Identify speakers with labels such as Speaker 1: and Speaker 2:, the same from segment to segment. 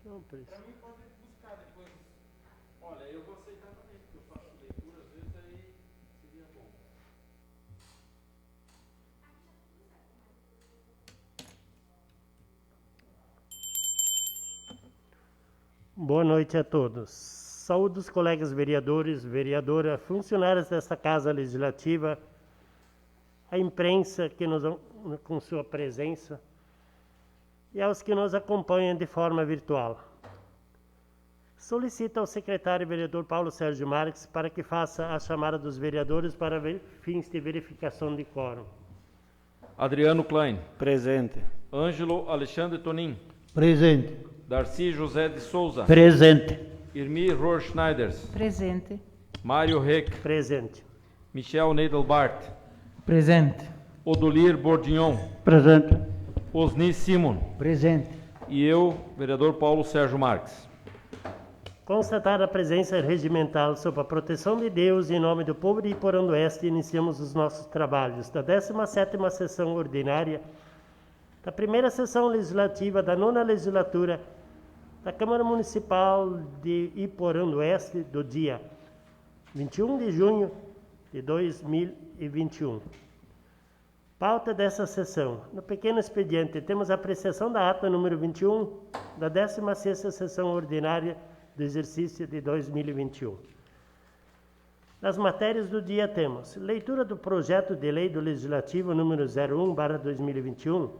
Speaker 1: Não, por isso.
Speaker 2: Para mim pode buscar depois. Olha, eu vou aceitar também, porque eu faço leitura, às vezes aí seria bom.
Speaker 1: Boa noite a todos. Saúdo os colegas vereadores, vereadora, funcionários desta Casa Legislativa, a imprensa que nos com sua presença e aos que nos acompanham de forma virtual. Solicito ao secretário vereador Paulo Sérgio Marques para que faça a chamada dos vereadores para fins de verificação de quórum.
Speaker 2: Adriano Klein.
Speaker 3: Presente.
Speaker 2: Ângelo Alexandre Tonin.
Speaker 3: Presente.
Speaker 2: Darcy José de Souza.
Speaker 3: Presente.
Speaker 2: Irmi Rohrschneiders.
Speaker 4: Presente.
Speaker 2: Mário Reck.
Speaker 1: Presente.
Speaker 2: Michel Neidelbart.
Speaker 4: Presente.
Speaker 2: Odolir Bordignon.
Speaker 3: Presente.
Speaker 2: Osni Simon.
Speaker 3: Presente.
Speaker 2: E eu, vereador Paulo Sérgio Marques.
Speaker 1: Constatada a presença regimental sob a proteção de Deus, em nome do povo de Iporã do Oeste, iniciamos os nossos trabalhos da 17ª sessão ordinária, da primeira sessão legislativa da 9ª legislatura da Câmara Municipal de Iporã do Oeste, do dia 21 de junho de 2021. Pauta dessa sessão. No pequeno expediente, temos a apreciação da ata número 21 da 16ª sessão ordinária do exercício de 2021. Nas matérias do dia temos leitura do projeto de lei do Legislativo número 01/2021,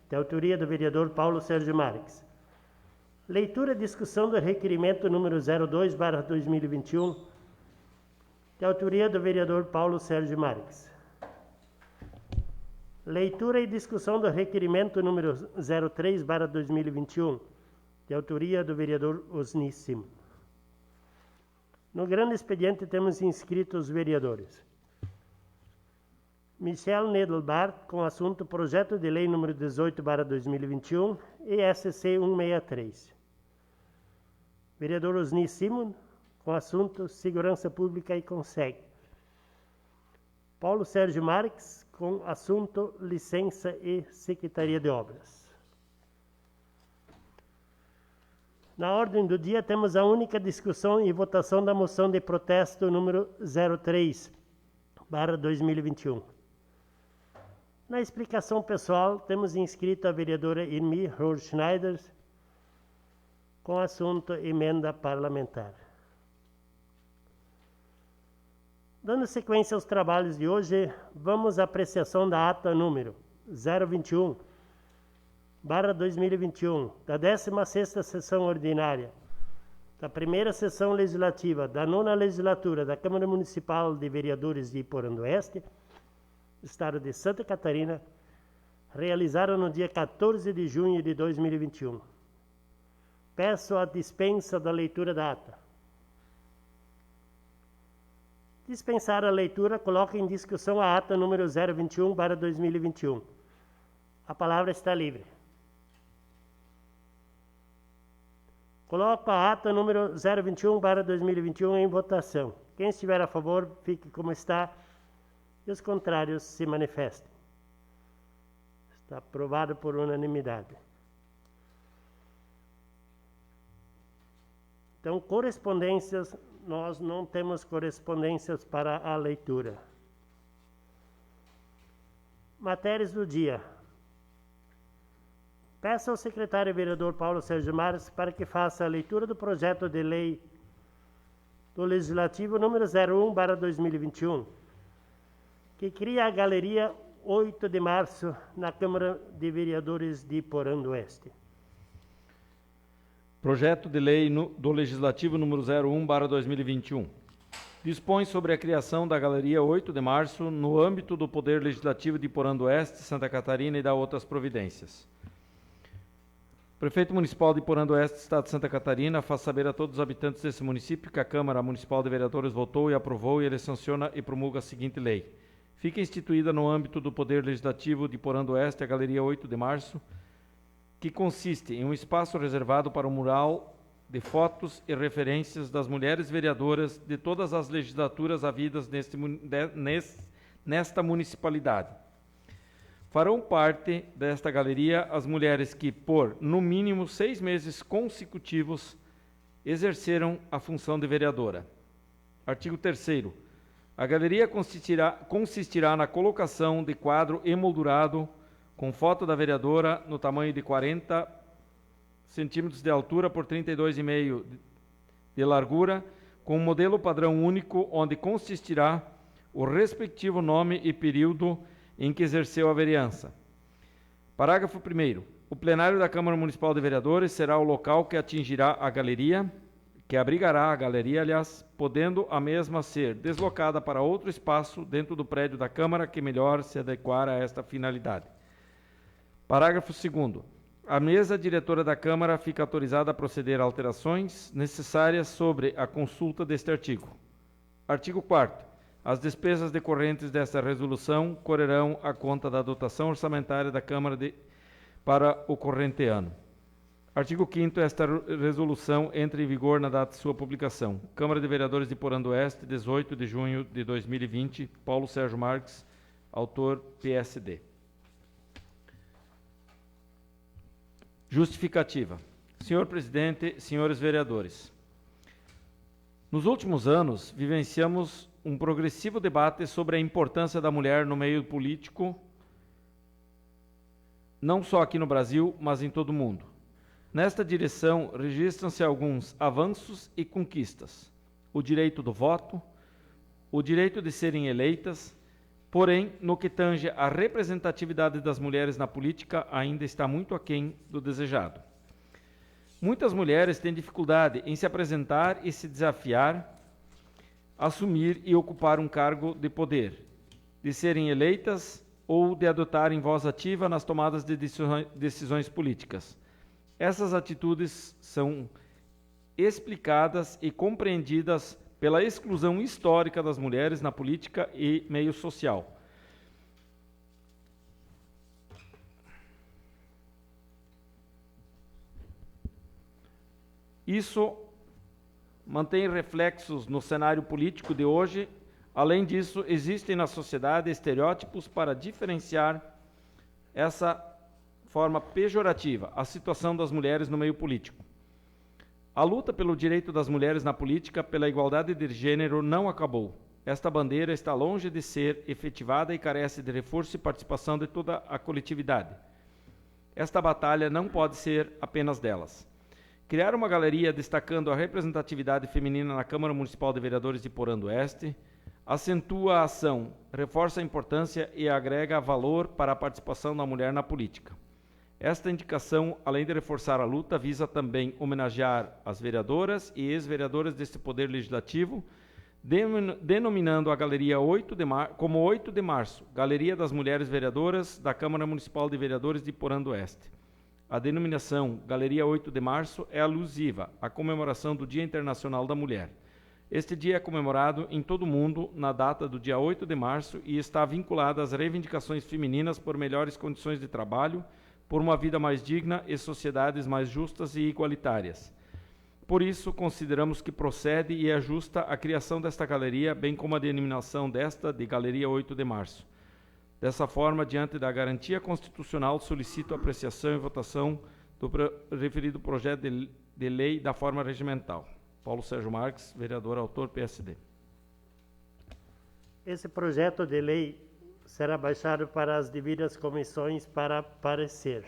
Speaker 1: de autoria do vereador Paulo Sérgio Marques. Leitura e discussão do requerimento número 02/2021, de autoria do vereador Paulo Sérgio Marques. Leitura e discussão do requerimento número 03/2021, de autoria do vereador Osni Simon. No grande expediente temos inscritos os vereadores. Michel Neidelbart, com assunto Projeto de Lei número 18/2021 e SC 163. Vereador Osni Simon, com assunto Segurança Pública e Conseg. Paulo Sérgio Marques, com assunto Licença e Secretaria de Obras. Na ordem do dia, temos a única discussão e votação da moção de protesto número 03/2021. Na explicação pessoal, temos inscrito a vereadora Irmi Rohrschneiders, com assunto emenda parlamentar. Dando sequência aos trabalhos de hoje, vamos à apreciação da ata número 021/2021, da 16ª sessão ordinária, da primeira sessão legislativa da 9ª legislatura da Câmara Municipal de Vereadores de Iporã do Oeste, Estado de Santa Catarina, realizada no dia 14 de junho de 2021. Peço a dispensa da leitura da ata. Dispensar a leitura, coloco em discussão a ata número 021/2021. A palavra está livre. Coloco a ata número 021/2021 em votação. Quem estiver a favor, fique como está, e os contrários se manifestem. Está aprovado por unanimidade. Então, correspondências, nós não temos correspondências para a leitura. Matérias do dia. Peço ao secretário vereador Paulo Sérgio Marques para que faça a leitura do projeto de lei do Legislativo número 01/2021, que cria a Galeria 8 de Março na Câmara de Vereadores de Iporã do Oeste.
Speaker 2: Projeto de Lei do Legislativo número 01/2021. Dispõe sobre a criação da Galeria 8 de Março no âmbito do Poder Legislativo de Iporã do Oeste, Santa Catarina e dá outras providências. O Prefeito Municipal de Iporã do Oeste, Estado de Santa Catarina, faz saber a todos os habitantes desse município que a Câmara Municipal de Vereadores votou e aprovou e ele sanciona e promulga a seguinte lei. Fica instituída no âmbito do Poder Legislativo de Iporã do Oeste a Galeria 8 de Março, que consiste em um espaço reservado para o mural de fotos e referências das mulheres vereadoras de todas as legislaturas havidas nesta municipalidade. Farão parte desta galeria as mulheres que, por no mínimo 6 meses consecutivos, exerceram a função de vereadora. Artigo 3º. A galeria consistirá na colocação de quadro emoldurado com foto da vereadora no tamanho de 40 centímetros de altura por 32,5 de largura, com um modelo padrão único, onde consistirá o respectivo nome e período em que exerceu a vereança. Parágrafo 1º. O plenário da Câmara Municipal de Vereadores será o local que atingirá a galeria, que abrigará a galeria, aliás, podendo a mesma ser deslocada para outro espaço dentro do prédio da Câmara que melhor se adequar a esta finalidade. Parágrafo 2º. A mesa diretora da Câmara fica autorizada a proceder a alterações necessárias sobre a consulta deste artigo. Artigo 4º. As despesas decorrentes desta resolução correrão à conta da dotação orçamentária da Câmara para o corrente ano. Artigo 5º. Esta resolução entra em vigor na data de sua publicação. Câmara de Vereadores de Porã do Oeste, 18 de junho de 2020. Paulo Sérgio Marques, autor PSD. Justificativa. Senhor Presidente, senhores vereadores, nos últimos anos vivenciamos um progressivo debate sobre a importância da mulher no meio político, não só aqui no Brasil, mas em todo o mundo. Nesta direção, registram-se alguns avanços e conquistas. O direito do voto, o direito de serem eleitas, porém, no que tange à representatividade das mulheres na política, ainda está muito aquém do desejado. Muitas mulheres têm dificuldade em se apresentar e se desafiar, assumir e ocupar um cargo de poder, de serem eleitas ou de adotarem voz ativa nas tomadas de decisões políticas. Essas atitudes são explicadas e compreendidas pela exclusão histórica das mulheres na política e meio social. Isso mantém reflexos no cenário político de hoje. Além disso, existem na sociedade estereótipos para diferenciar essa forma pejorativa, a situação das mulheres no meio político. A luta pelo direito das mulheres na política, pela igualdade de gênero, não acabou. Esta bandeira está longe de ser efetivada e carece de reforço e participação de toda a coletividade. Esta batalha não pode ser apenas delas. Criar uma galeria destacando a representatividade feminina na Câmara Municipal de Vereadores de Porã do Oeste acentua a ação, reforça a importância e agrega valor para a participação da mulher na política. Esta indicação, além de reforçar a luta, visa também homenagear as vereadoras e ex-vereadoras deste Poder Legislativo, denominando a Galeria como 8 de Março, Galeria das Mulheres Vereadoras da Câmara Municipal de Vereadores de Porã do Oeste. A denominação Galeria 8 de Março é alusiva à comemoração do Dia Internacional da Mulher. Este dia é comemorado em todo o mundo na data do dia 8 de março e está vinculado às reivindicações femininas por melhores condições de trabalho, por uma vida mais digna e sociedades mais justas e igualitárias. Por isso, consideramos que procede e é justa a criação desta galeria, bem como a denominação desta de Galeria 8 de Março. Dessa forma, diante da garantia constitucional, solicito a apreciação e votação do referido projeto de lei da forma regimental. Paulo Sérgio Marques, vereador, autor, PSD.
Speaker 1: Esse projeto de lei será baixado para as devidas comissões para parecer.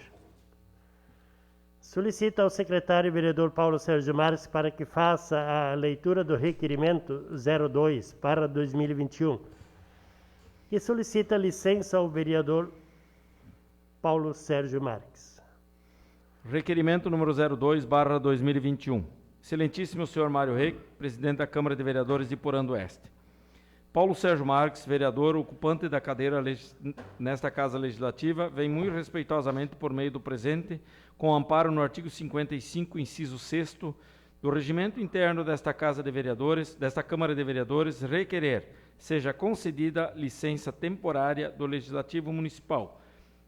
Speaker 1: Solicito ao secretário vereador Paulo Sérgio Marques para que faça a leitura do requerimento 02 para 2021 e solicita licença ao vereador Paulo Sérgio Marques.
Speaker 2: Requerimento número 02/2021. Excelentíssimo senhor Mário Rei, presidente da Câmara de Vereadores de Porã do Oeste. Paulo Sérgio Marques, vereador, ocupante da cadeira nesta Casa Legislativa, vem muito respeitosamente por meio do presente, com amparo no artigo 55, inciso 6º, do regimento interno desta Casa de Vereadores, desta Câmara de Vereadores, requerer seja concedida licença temporária do Legislativo Municipal,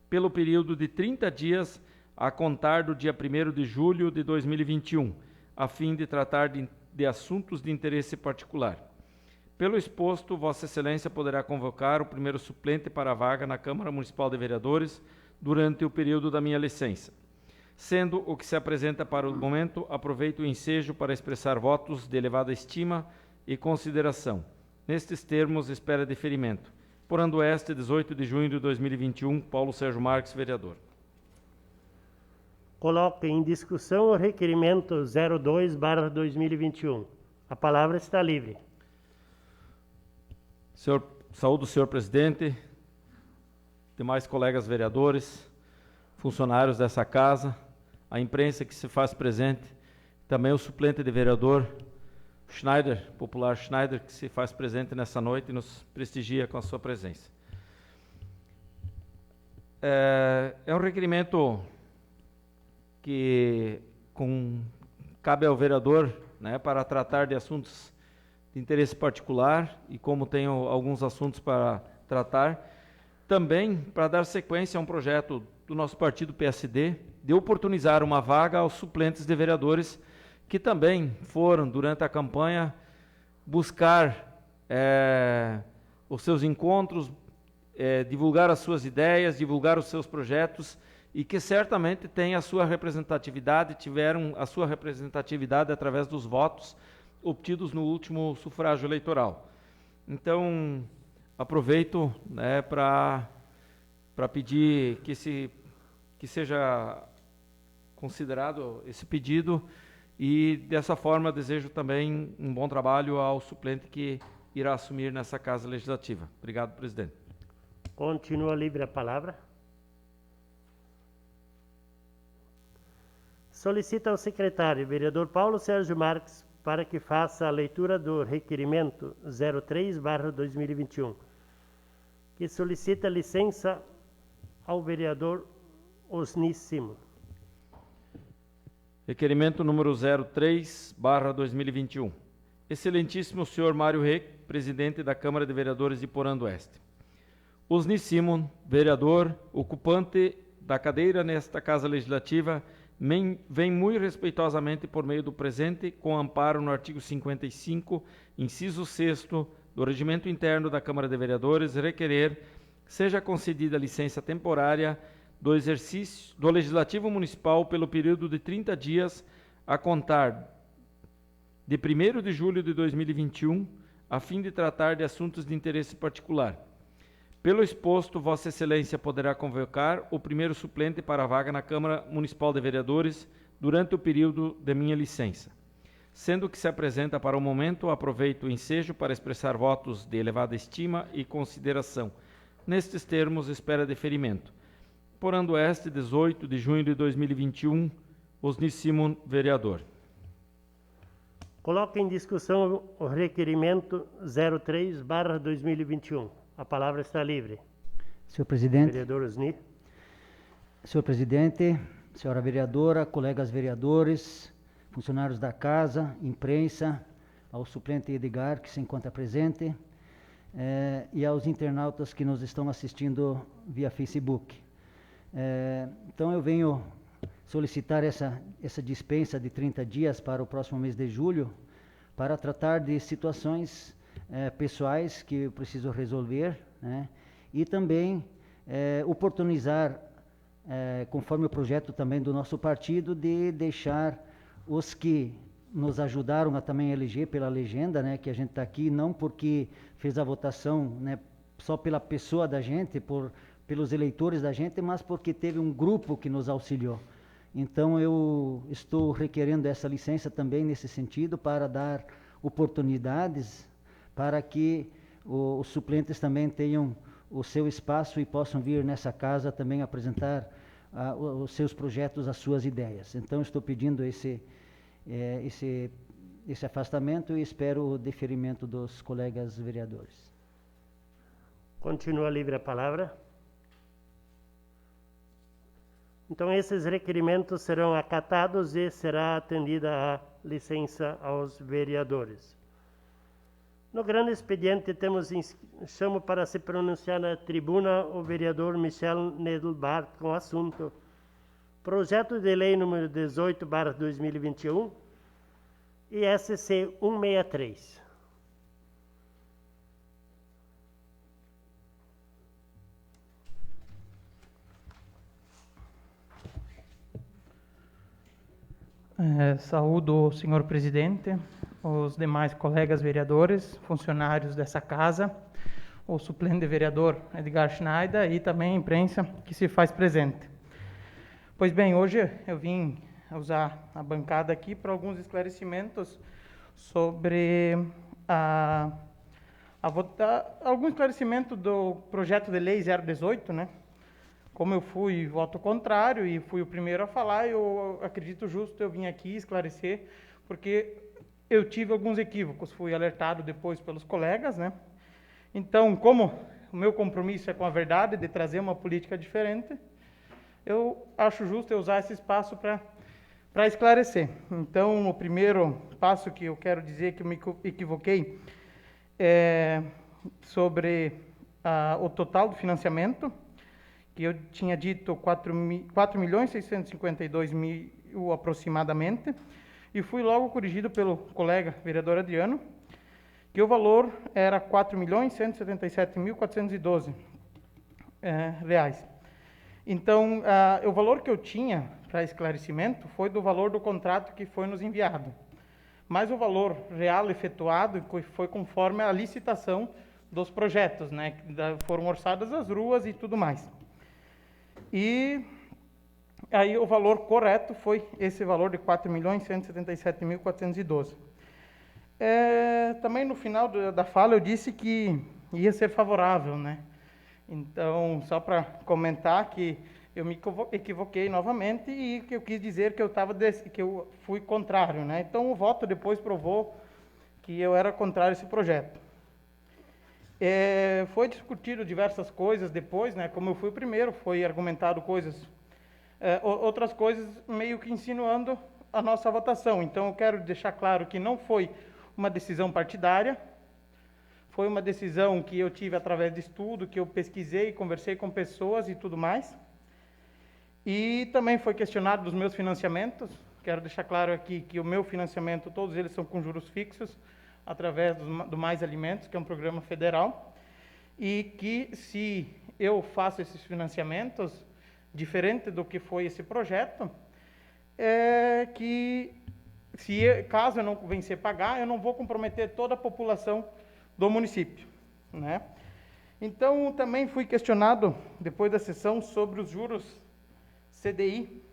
Speaker 2: pelo período de 30 dias a contar do dia 1º de julho de 2021, a fim de tratar de assuntos de interesse particular. Pelo exposto, Vossa Excelência poderá convocar o primeiro suplente para a vaga na Câmara Municipal de Vereadores durante o período da minha licença. Sendo o que se apresenta para o momento, aproveito o ensejo para expressar votos de elevada estima e consideração. Nestes termos, espera deferimento. Porando Oeste, 18 de junho de 2021, Paulo Sérgio Marques, vereador.
Speaker 1: Coloco em discussão o requerimento 02/2021. A palavra está livre.
Speaker 2: Saúdo o senhor presidente, demais colegas vereadores, funcionários dessa casa, a imprensa que se faz presente, também o suplente de vereador, Schneider, popular Schneider, que se faz presente nessa noite e nos prestigia com a sua presença. É um requerimento que cabe ao vereador, né, para tratar de assuntos de interesse particular e como tenho alguns assuntos para tratar, também para dar sequência a um projeto do nosso partido PSD de oportunizar uma vaga aos suplentes de vereadores que também foram, durante a campanha, buscar os seus encontros, divulgar as suas ideias, divulgar os seus projetos e que certamente têm a sua representatividade, tiveram a sua representatividade através dos votos obtidos no último sufrágio eleitoral. Então, aproveito, né, para pedir que seja considerado esse pedido e, dessa forma, desejo também um bom trabalho ao suplente que irá assumir nessa Casa Legislativa. Obrigado, presidente.
Speaker 1: Continua livre a palavra. Solicita ao secretário, vereador Paulo Sérgio Marques, para que faça a leitura do requerimento 03/2021, que solicita licença ao vereador Osni Simon.
Speaker 2: Requerimento número 03/2021. Excelentíssimo senhor Mário Reck, presidente da Câmara de Vereadores de Porã do Oeste. Osni Simon, vereador, ocupante da cadeira nesta Casa Legislativa, vem muito respeitosamente por meio do presente, com amparo no artigo 55, inciso 6º do Regimento Interno da Câmara de Vereadores, requerer seja concedida licença temporária do exercício do Legislativo Municipal pelo período de 30 dias a contar de 1º de julho de 2021, a fim de tratar de assuntos de interesse particular. Pelo exposto, Vossa Excelência poderá convocar o primeiro suplente para a vaga na Câmara Municipal de Vereadores durante o período de minha licença. Sendo que se apresenta para o momento, aproveito o ensejo para expressar votos de elevada estima e consideração. Nestes termos, espera deferimento. Porã do Oeste, 18 de junho de 2021, Osni Simon, vereador.
Speaker 1: Coloco em discussão o requerimento 03/2021. A palavra está livre.
Speaker 3: Senhor presidente,
Speaker 1: Vereador Osni.
Speaker 3: senhor presidente, senhora vereadora, colegas vereadores, funcionários da casa, imprensa, ao suplente Edgar, que se encontra presente, e aos internautas que nos estão assistindo via Facebook. Então eu venho solicitar essa dispensa de 30 dias para o próximo mês de julho, para tratar de situações pessoais que eu preciso resolver, né? E também oportunizar, conforme o projeto também do nosso partido, de deixar os que nos ajudaram a também eleger pela legenda, né? Que a gente está aqui não porque fez a votação, né, só pela pessoa da gente, pelos eleitores da gente, mas porque teve um grupo que nos auxiliou. Então eu estou requerendo essa licença também nesse sentido, para dar oportunidades para que os suplentes também tenham o seu espaço e possam vir nessa casa também apresentar os seus projetos, as suas ideias. Então estou pedindo esse afastamento e espero o deferimento dos colegas vereadores.
Speaker 1: Continua livre a palavra. Então esses requerimentos serão acatados e será atendida a licença aos vereadores. No grande expediente chamo para se pronunciar na tribuna o vereador Michel Nedelbart com o assunto Projeto de Lei número 18/2021 e SC 163.
Speaker 4: Saúdo o senhor presidente, os demais colegas vereadores, funcionários dessa casa, o suplente vereador Edgar Schneider e também a imprensa que se faz presente. Pois bem, hoje eu vim usar a bancada aqui para alguns esclarecimentos sobre algum esclarecimento do projeto de lei 018, né? Como eu fui voto contrário e fui o primeiro a falar, eu acredito justo eu vim aqui esclarecer, porque eu tive alguns equívocos, fui alertado depois pelos colegas, né? Então, como o meu compromisso é com a verdade, de trazer uma política diferente, eu acho justo eu usar esse espaço para esclarecer. Então, o primeiro passo que eu quero dizer que eu me equivoquei é sobre o total do financiamento, que eu tinha dito 4.652.000 aproximadamente, e fui logo corrigido pelo colega vereador Adriano, que o valor era 4.177.412 reais. Então, o valor que eu tinha para esclarecimento foi do valor do contrato que foi nos enviado, mas o valor real efetuado foi conforme a licitação dos projetos, né? Foram orçadas as ruas e tudo mais. E aí o valor correto foi esse valor de 4.177.412. Também no final da fala eu disse que ia ser favorável, né? Então, só para comentar que eu me equivoquei novamente e que eu quis dizer que eu fui contrário, né? Então o voto depois provou que eu era contrário a esse projeto. Foi discutido diversas coisas depois, né? Como eu fui o primeiro, foi argumentado outras coisas meio que insinuando a nossa votação. Então eu quero deixar claro que não foi uma decisão partidária, foi uma decisão que eu tive através de estudo, que eu pesquisei, conversei com pessoas e tudo mais. E também foi questionado dos meus financiamentos. Quero deixar claro aqui que o meu financiamento, todos eles são com juros fixos, através do Mais Alimentos, que é um programa federal, e que se eu faço esses financiamentos, diferente do que foi esse projeto, caso eu não vencer pagar, eu não vou comprometer toda a população do município, né? Então, também fui questionado, depois da sessão, sobre os juros CDI,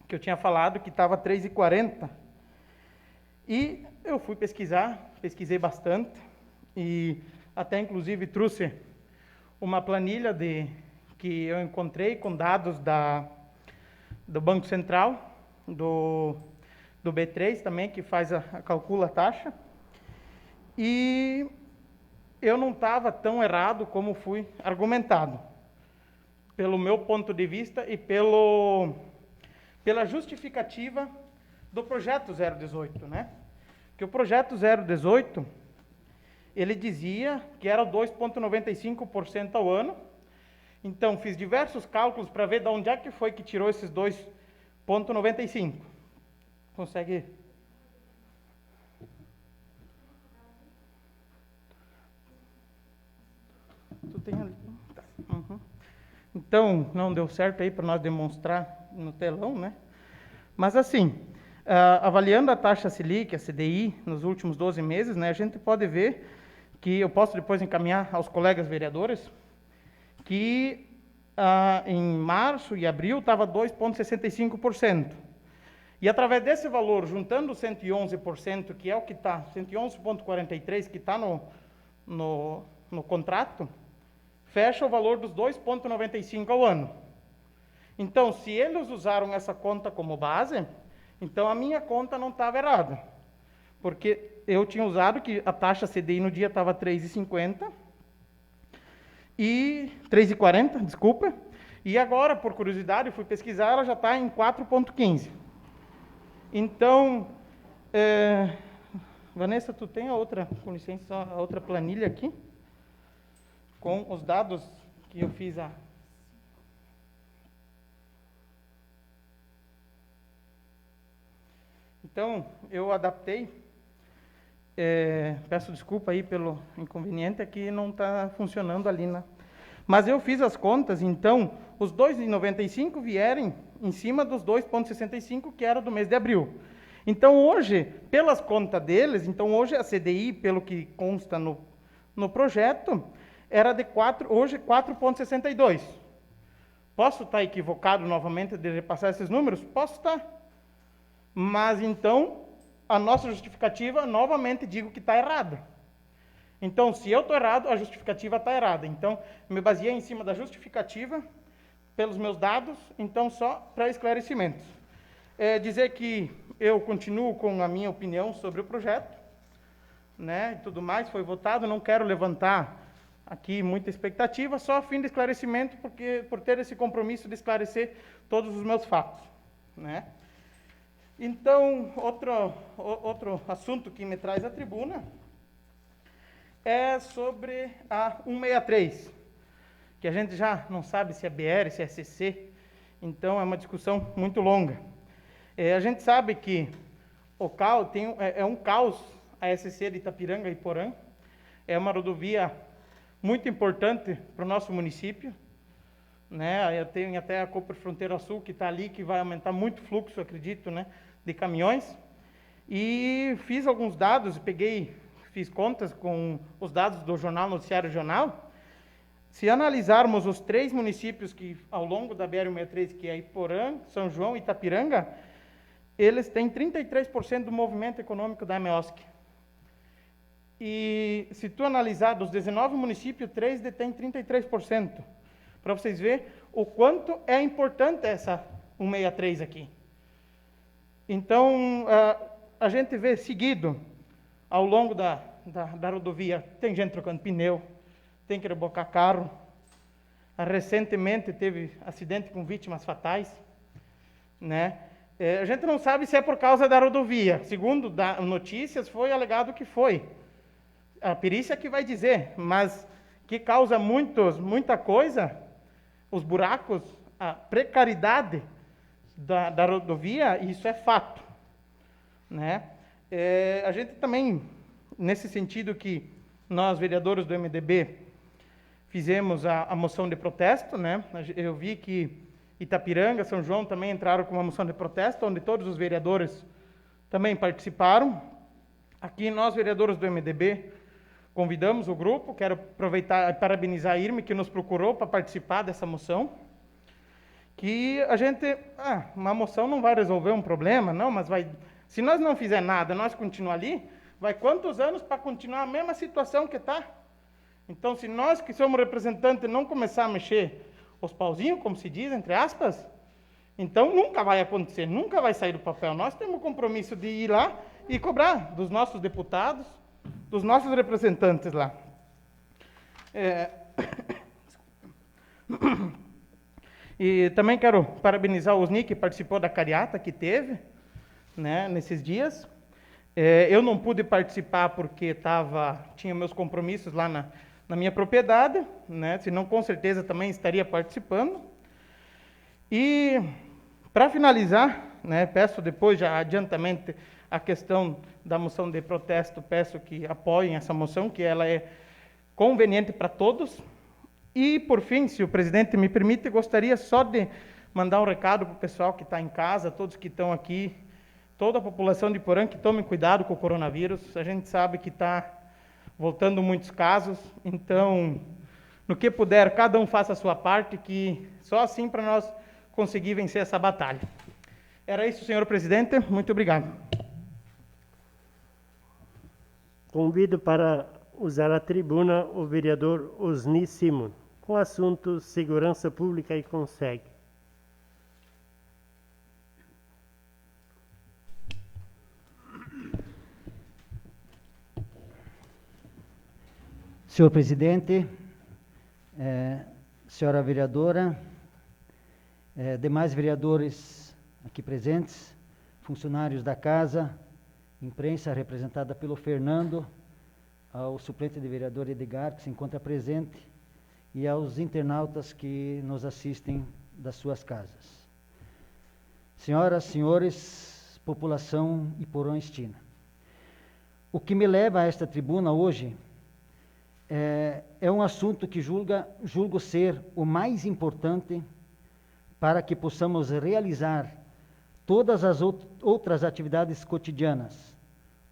Speaker 4: que eu tinha falado que estava 3,40. E eu fui pesquisei bastante, e até inclusive trouxe uma planilha que eu encontrei com dados do Banco Central, do B3 também, que calcula a taxa. E eu não estava tão errado como fui argumentado, pelo meu ponto de vista e pela justificativa do projeto 018, né? Que o projeto 018, ele dizia que era 2,95% ao ano. Então, fiz diversos cálculos para ver de onde é que foi que tirou esses 2,95%. Consegue? Tu tem ali? Tá. Uhum. Então, não deu certo aí para nós demonstrar no telão, né? Mas assim, avaliando a taxa Selic, a CDI, nos últimos 12 meses, né, a gente pode ver que, eu posso depois encaminhar aos colegas vereadores, que em março e abril estava 2,65%. E através desse valor, juntando 111%, que é o que está, 111,43%, que está no contrato, fecha o valor dos 2,95% ao ano. Então, se eles usaram essa conta como base, então a minha conta não estava errada. Porque eu tinha usado que a taxa CDI no dia estava 3,50 e 3,40, desculpa. E agora, por curiosidade, fui pesquisar, ela já está em 4,15. Então, Vanessa, tu tem com licença, a outra planilha aqui, com os dados que eu fiz Então, eu adaptei, peço desculpa aí pelo inconveniente, é que não está funcionando ali, né? Mas eu fiz as contas, então, os 2,95 vierem em cima dos 2,65, que era do mês de abril. Então, hoje, pelas contas deles, então hoje a CDI, pelo que consta no projeto, era de hoje 4,62. Posso estar equivocado novamente de repassar esses números? Posso estar. Mas, então, a nossa justificativa, novamente digo que está errada. Então, se eu estou errado, a justificativa está errada. Então, me baseei em cima da justificativa, pelos meus dados, então só para esclarecimentos. Dizer que eu continuo com a minha opinião sobre o projeto, né, e tudo mais, foi votado, não quero levantar aqui muita expectativa, só a fim de esclarecimento, porque por ter esse compromisso de esclarecer todos os meus fatos, né. Então, outro assunto que me traz à tribuna é sobre a 163, que a gente já não sabe se é BR, se é SC, então é uma discussão muito longa. A gente sabe que o caos é um caos, a SC de Itapiranga e Porã, é uma rodovia muito importante para o nosso município, né? Eu tenho até a Cooper Fronteira Sul que está ali, que vai aumentar muito o fluxo, acredito, né, de caminhões, e fiz alguns dados, fiz contas com os dados do jornal Noticiário Regional. Se analisarmos os 3 municípios que, ao longo da BR-163, que é Iporã, São João e Itapiranga, eles têm 33% do movimento econômico da MEOSC. E se tu analisar dos 19 municípios, 3 detêm 33%. Para vocês verem o quanto é importante essa 163 aqui. Então, a gente vê seguido, ao longo da rodovia, tem gente trocando pneu, tem que rebocar carro. Recentemente teve acidente com vítimas fatais, né? A gente não sabe se é por causa da rodovia. Segundo notícias, foi alegado que foi. A perícia que vai dizer, mas que causa muita coisa, os buracos, a precariedade da rodovia, isso é fato, né? A gente também, nesse sentido que nós, vereadores do MDB, fizemos a moção de protesto, né? Eu vi que Itapiranga, São João também entraram com uma moção de protesto, onde todos os vereadores também participaram. Aqui nós, vereadores do MDB, convidamos o grupo. Quero aproveitar e parabenizar a Irme, que nos procurou para participar dessa moção. Que a gente, uma moção não vai resolver um problema, não, mas vai, se nós não fizer nada, nós continuar ali, vai quantos anos para continuar a mesma situação que está? Então, se nós que somos representantes não começar a mexer os pauzinhos, como se diz, entre aspas, então nunca vai acontecer, nunca vai sair do papel. Nós temos o compromisso de ir lá e cobrar dos nossos deputados, dos nossos representantes lá. E também quero parabenizar o Osni, que participou da carreata que teve, né, nesses dias. Eu não pude participar porque tinha meus compromissos lá na minha propriedade, né, senão com certeza também estaria participando. E, para finalizar, né, peço depois, já adiantamente, a questão da moção de protesto, peço que apoiem essa moção, que ela é conveniente para todos. E, por fim, se o presidente me permite, gostaria só de mandar um recado para o pessoal que está em casa, todos que estão aqui, toda a população de Porã, que tomem cuidado com o coronavírus. A gente sabe que está voltando muitos casos, então, no que puder, cada um faça a sua parte, que só assim para nós conseguir vencer essa batalha. Era isso, senhor presidente. Muito obrigado.
Speaker 1: Convido para usar a tribuna o vereador Osni Simon, com o assunto Segurança Pública e Conseg.
Speaker 3: Senhor presidente, senhora vereadora, demais vereadores aqui presentes, funcionários da casa, imprensa representada pelo Fernando, ao suplente de vereador Edgar, que se encontra presente, e aos internautas que nos assistem das suas casas. Senhoras, senhores, população iporãestina, o que me leva a esta tribuna hoje é um assunto que julgo ser o mais importante para que possamos realizar todas as outras atividades cotidianas,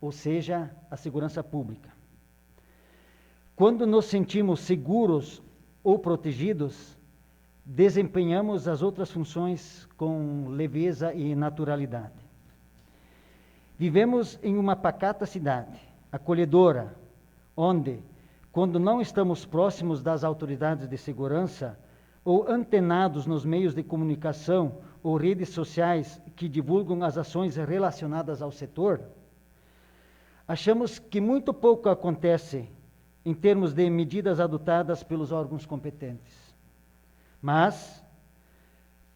Speaker 3: ou seja, a segurança pública. Quando nos sentimos seguros ou protegidos, desempenhamos as outras funções com leveza e naturalidade. Vivemos em uma pacata cidade, acolhedora, onde, quando não estamos próximos das autoridades de segurança ou antenados nos meios de comunicação ou redes sociais que divulgam as ações relacionadas ao setor, achamos que muito pouco acontece em termos de medidas adotadas pelos órgãos competentes. Mas,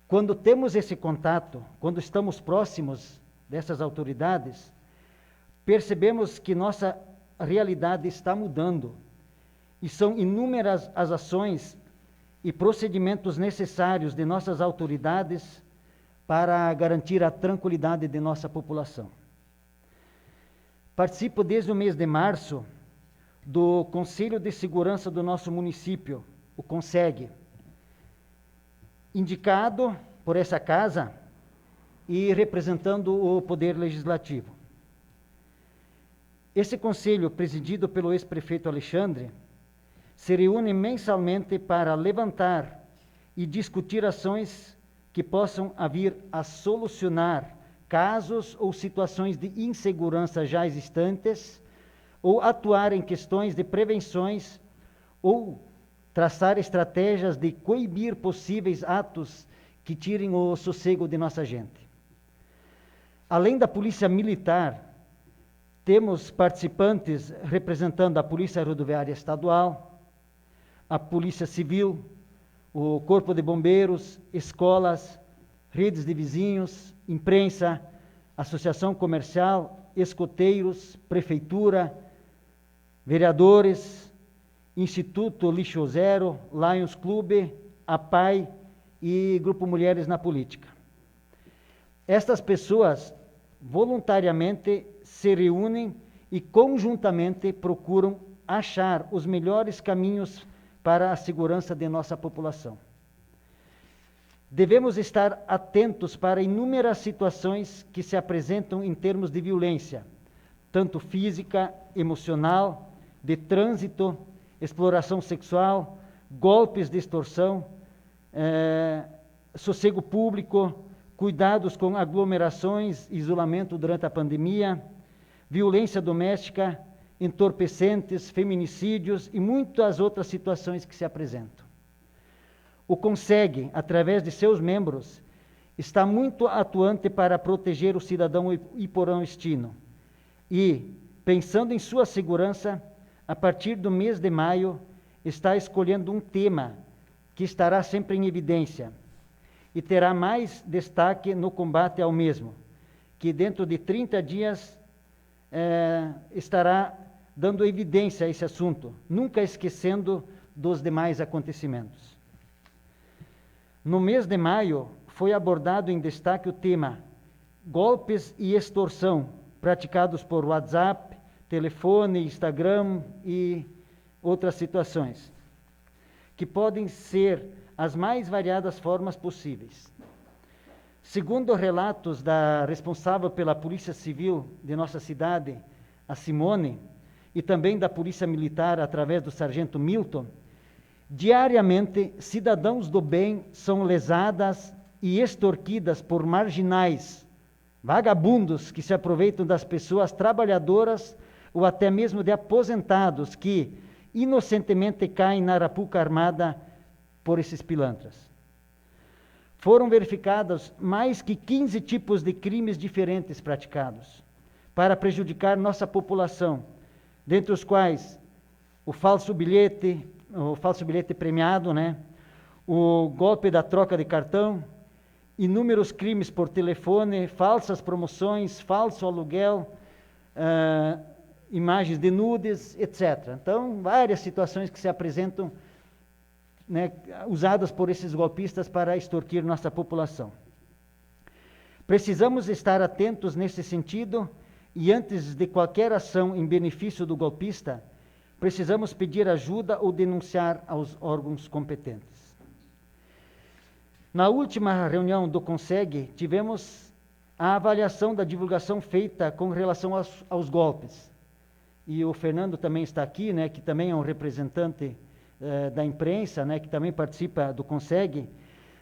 Speaker 3: quando temos esse contato, quando estamos próximos dessas autoridades, percebemos que nossa realidade está mudando e são inúmeras as ações e procedimentos necessários de nossas autoridades para garantir a tranquilidade de nossa população. Participo desde o mês de março do Conselho de Segurança do nosso município, o CONSEG, indicado por essa casa e representando o Poder Legislativo. Esse conselho, presidido pelo ex-prefeito Alexandre, se reúne mensalmente para levantar e discutir ações que possam vir a solucionar casos ou situações de insegurança já existentes, ou atuar em questões de prevenções, ou traçar estratégias de coibir possíveis atos que tirem o sossego de nossa gente. Além da Polícia Militar, temos participantes representando a Polícia Rodoviária Estadual, a Polícia Civil, o Corpo de Bombeiros, escolas, redes de vizinhos, imprensa, associação comercial, escoteiros, prefeitura, vereadores, Instituto Lixo Zero, Lions Clube, APAI e Grupo Mulheres na Política. Estas pessoas voluntariamente se reúnem e conjuntamente procuram achar os melhores caminhos para a segurança de nossa população. Devemos estar atentos para inúmeras situações que se apresentam em termos de violência, tanto física, emocional, de trânsito, exploração sexual, golpes de extorsão, sossego público, cuidados com aglomerações, isolamento durante a pandemia, violência doméstica, entorpecentes, feminicídios e muitas outras situações que se apresentam. O CONSEG, através de seus membros, está muito atuante para proteger o cidadão iporãoestino e, pensando em sua segurança, a partir do mês de maio, está escolhendo um tema que estará sempre em evidência e terá mais destaque no combate ao mesmo, que dentro de 30 dias estará dando evidência a esse assunto, nunca esquecendo dos demais acontecimentos. No mês de maio, foi abordado em destaque o tema golpes e extorsão praticados por WhatsApp, telefone, Instagram e outras situações, que podem ser as mais variadas formas possíveis. Segundo relatos da responsável pela Polícia Civil de nossa cidade, a Simone, e também da Polícia Militar através do Sargento Milton, diariamente cidadãos do bem são lesadas e extorquidas por marginais, vagabundos que se aproveitam das pessoas trabalhadoras ou até mesmo de aposentados que inocentemente caem na arapuca armada por esses pilantras. Foram verificados mais que 15 tipos de crimes diferentes praticados para prejudicar nossa população, dentre os quais o falso bilhete premiado, o golpe da troca de cartão, inúmeros crimes por telefone, falsas promoções, falso aluguel, imagens de nudes, etc. Então, várias situações que se apresentam, usadas por esses golpistas para extorquir nossa população. Precisamos estar atentos nesse sentido e, antes de qualquer ação em benefício do golpista, precisamos pedir ajuda ou denunciar aos órgãos competentes. Na última reunião do CONSEG, tivemos a avaliação da divulgação feita com relação aos golpes. E o Fernando também está aqui, né, que também é um representante da imprensa, né, que também participa do CONSEG.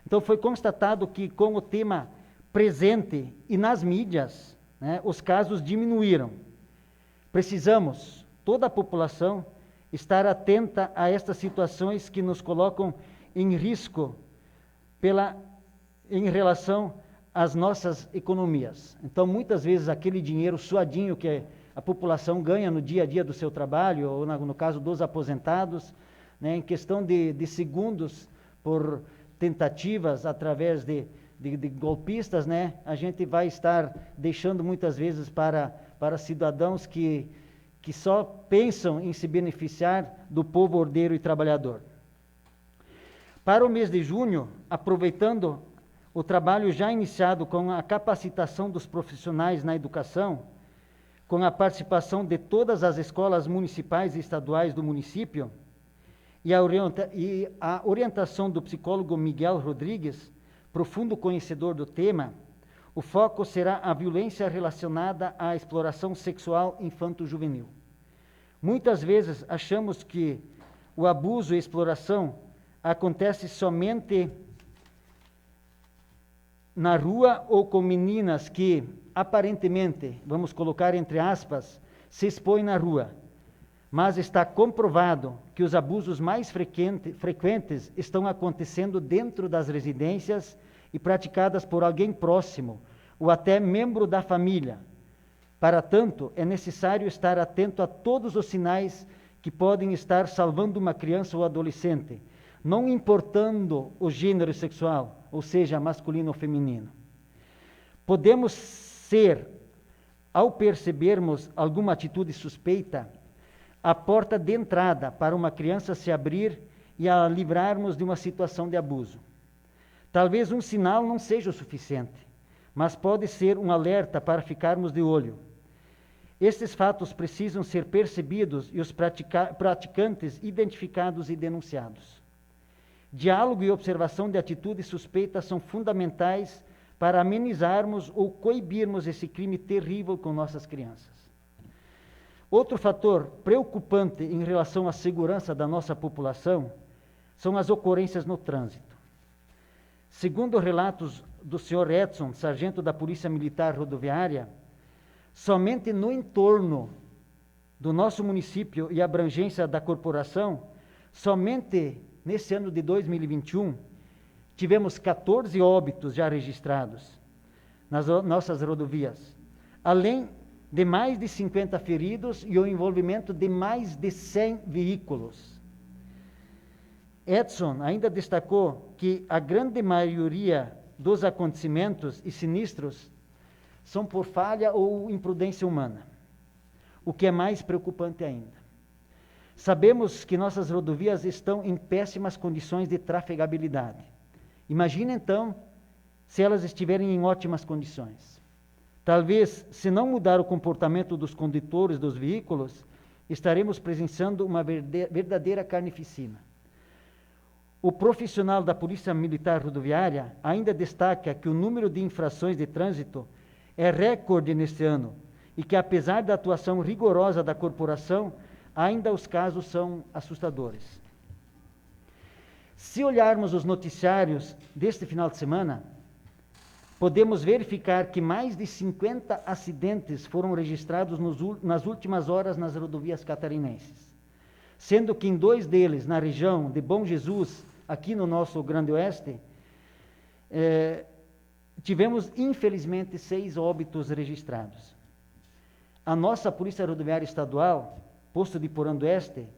Speaker 3: Então, foi constatado que, com o tema presente e nas mídias, né, os casos diminuíram. Precisamos, toda a população, estar atenta a estas situações que nos colocam em risco em relação às nossas economias. Então, muitas vezes, aquele dinheiro suadinho que a população ganha no dia a dia do seu trabalho, ou no caso dos aposentados, né, em questão de segundos, por tentativas através de golpistas, né, a gente vai estar deixando muitas vezes para cidadãos que só pensam em se beneficiar do povo ordeiro e trabalhador. Para o mês de junho, aproveitando o trabalho já iniciado com a capacitação dos profissionais na educação, com a participação de todas as escolas municipais e estaduais do município, e a orientação do psicólogo Miguel Rodrigues, profundo conhecedor do tema, o foco será a violência relacionada à exploração sexual infanto-juvenil. Muitas vezes achamos que o abuso e exploração acontece somente na rua ou com meninas que, aparentemente, vamos colocar entre aspas, se expõem na rua. Mas está comprovado que os abusos mais frequentes estão acontecendo dentro das residências e praticadas por alguém próximo, ou até membro da família. Para tanto, é necessário estar atento a todos os sinais que podem estar salvando uma criança ou adolescente, não importando o gênero sexual, ou seja, masculino ou feminino. Podemos ser, ao percebermos alguma atitude suspeita, a porta de entrada para uma criança se abrir e a livrarmos de uma situação de abuso. Talvez um sinal não seja o suficiente, mas pode ser um alerta para ficarmos de olho. Estes fatos precisam ser percebidos e os praticantes identificados e denunciados. Diálogo e observação de atitudes suspeitas são fundamentais para amenizarmos ou coibirmos esse crime terrível com nossas crianças. Outro fator preocupante em relação à segurança da nossa população são as ocorrências no trânsito. Segundo relatos do Sr. Edson, sargento da Polícia Militar Rodoviária, somente no entorno do nosso município e abrangência da corporação, somente nesse ano de 2021, tivemos 14 óbitos já registrados nas nossas rodovias, além de mais de 50 feridos e o envolvimento de mais de 100 veículos. Edson ainda destacou que a grande maioria dos acontecimentos e sinistros são por falha ou imprudência humana, o que é mais preocupante ainda. Sabemos que nossas rodovias estão em péssimas condições de trafegabilidade. Imagine então se elas estiverem em ótimas condições. Talvez, se não mudar o comportamento dos condutores dos veículos, estaremos presenciando uma verdadeira carnificina. O profissional da Polícia Militar Rodoviária ainda destaca que o número de infrações de trânsito é recorde neste ano e que, apesar da atuação rigorosa da corporação, ainda os casos são assustadores. Se olharmos os noticiários deste final de semana, podemos verificar que mais de 50 acidentes foram registrados nas últimas horas nas rodovias catarinenses, sendo que em 2 deles, na região de Bom Jesus, aqui no nosso Grande Oeste, tivemos, infelizmente, 6 óbitos registrados. A nossa Polícia Rodoviária Estadual, posto de Porã do Oeste,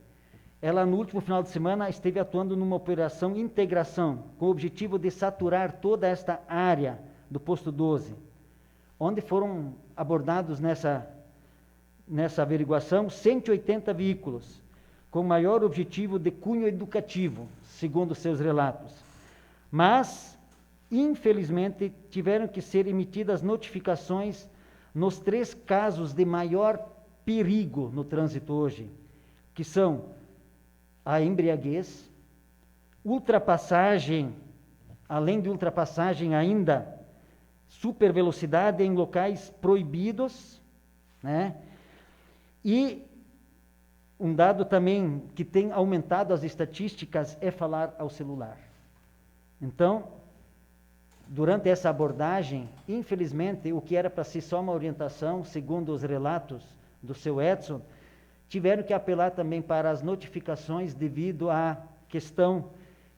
Speaker 3: ela no último final de semana esteve atuando numa operação integração, com o objetivo de saturar toda esta área do posto 12, onde foram abordados nessa averiguação 180 veículos, com maior objetivo de cunho educativo, segundo seus relatos. Mas, infelizmente, tiveram que ser emitidas notificações nos 3 casos de maior perigo no trânsito hoje, que são a embriaguez, ultrapassagem, além de ultrapassagem ainda, super velocidade em locais proibidos, né? E um dado também que tem aumentado as estatísticas é falar ao celular. Então, durante essa abordagem, infelizmente, o que era para ser só uma orientação, segundo os relatos do seu Edson, tiveram que apelar também para as notificações devido à questão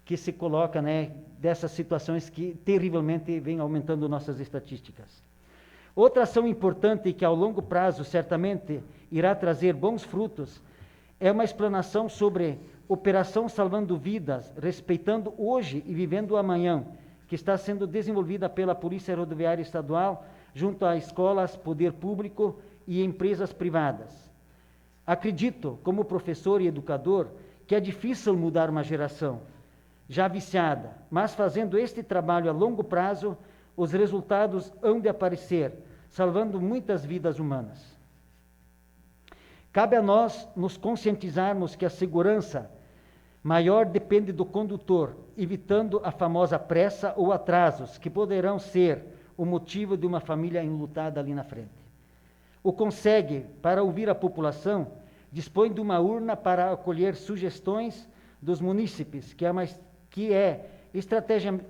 Speaker 3: que se coloca, né, dessas situações que terrivelmente vem aumentando nossas estatísticas. Outra ação importante que ao longo prazo certamente irá trazer bons frutos é uma explanação sobre Operação Salvando Vidas, respeitando hoje e vivendo o amanhã, que está sendo desenvolvida pela Polícia Rodoviária Estadual junto a escolas, poder público e empresas privadas. Acredito, como professor e educador, que é difícil mudar uma geração já viciada, mas fazendo este trabalho a longo prazo, os resultados hão de aparecer, salvando muitas vidas humanas. Cabe a nós nos conscientizarmos que a segurança maior depende do condutor, evitando a famosa pressa ou atrasos, que poderão ser o motivo de uma família enlutada ali na frente. O Conseg, para ouvir a população, dispõe de uma urna para acolher sugestões dos munícipes, que é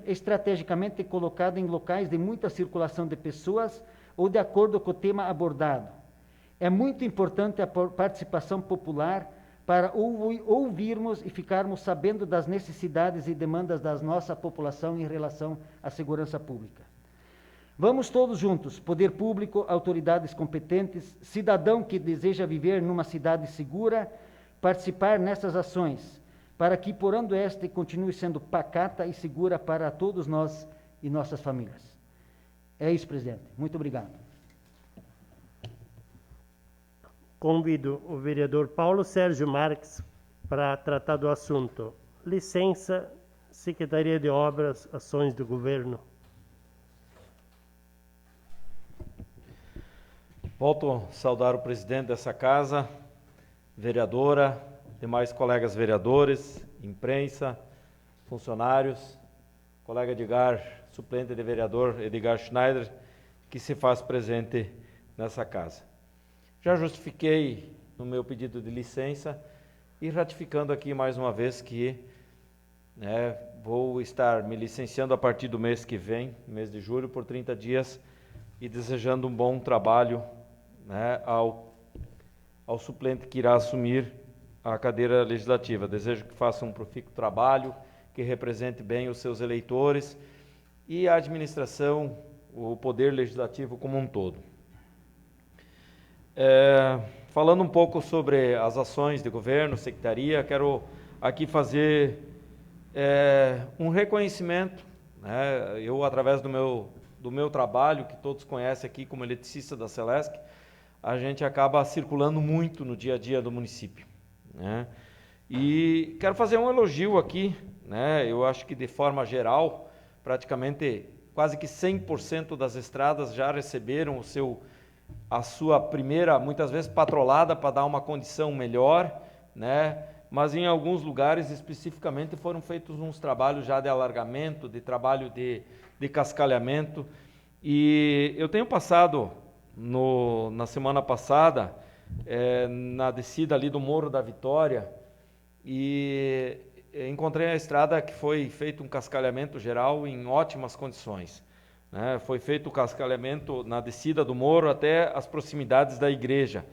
Speaker 3: estrategicamente colocada em locais de muita circulação de pessoas ou de acordo com o tema abordado. É muito importante a participação popular para ouvirmos e ficarmos sabendo das necessidades e demandas da nossa população em relação à segurança pública. Vamos todos juntos, poder público, autoridades competentes, cidadão que deseja viver numa cidade segura, participar nessas ações, para que Porando Oeste continue sendo pacata e segura para todos nós e nossas famílias. É isso, presidente. Muito obrigado.
Speaker 1: Convido o vereador Paulo Sérgio Marques para tratar do assunto. Licença, Secretaria de Obras, Ações do Governo.
Speaker 2: Volto a saudar o presidente dessa casa, vereadora, demais colegas vereadores, imprensa, funcionários, colega Edgar, suplente de vereador Edgar Schneider, que se faz presente nessa casa. Já justifiquei no meu pedido de licença e ratificando aqui mais uma vez que vou estar me licenciando a partir do mês que vem, mês de julho, por 30 dias e desejando um bom trabalho ao suplente que irá assumir a cadeira legislativa. Desejo que faça um profícuo trabalho, que represente bem os seus eleitores e a administração, o poder legislativo como um todo. Falando um pouco sobre as ações de governo, secretaria, quero aqui fazer um reconhecimento, eu através do meu trabalho, que todos conhecem aqui como eletricista da Celesc, a gente acaba circulando muito no dia a dia do município, E quero fazer um elogio aqui, eu acho que de forma geral, praticamente quase que 100% das estradas já receberam a sua primeira, muitas vezes, patrolada para dar uma condição melhor, mas em alguns lugares especificamente foram feitos uns trabalhos já de alargamento, de trabalho de cascalhamento, e eu tenho passado na semana passada, na descida ali do Morro da Vitória, e encontrei a estrada que foi feito um cascalhamento geral em ótimas condições. Foi feito o cascalhamento na descida do morro até as proximidades da igreja.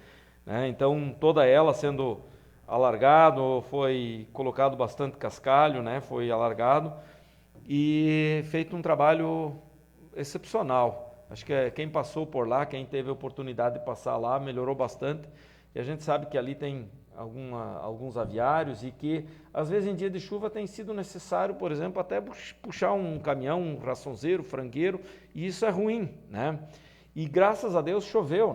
Speaker 2: Então, toda ela sendo alargado, foi colocado bastante cascalho, foi alargado e feito um trabalho excepcional. Acho que quem passou por lá, quem teve a oportunidade de passar lá, melhorou bastante. E a gente sabe que ali tem alguns aviários e que, às vezes, em dia de chuva tem sido necessário, por exemplo, até puxar um caminhão, um raçonzeiro, frangueiro, e isso é ruim, E graças a Deus choveu,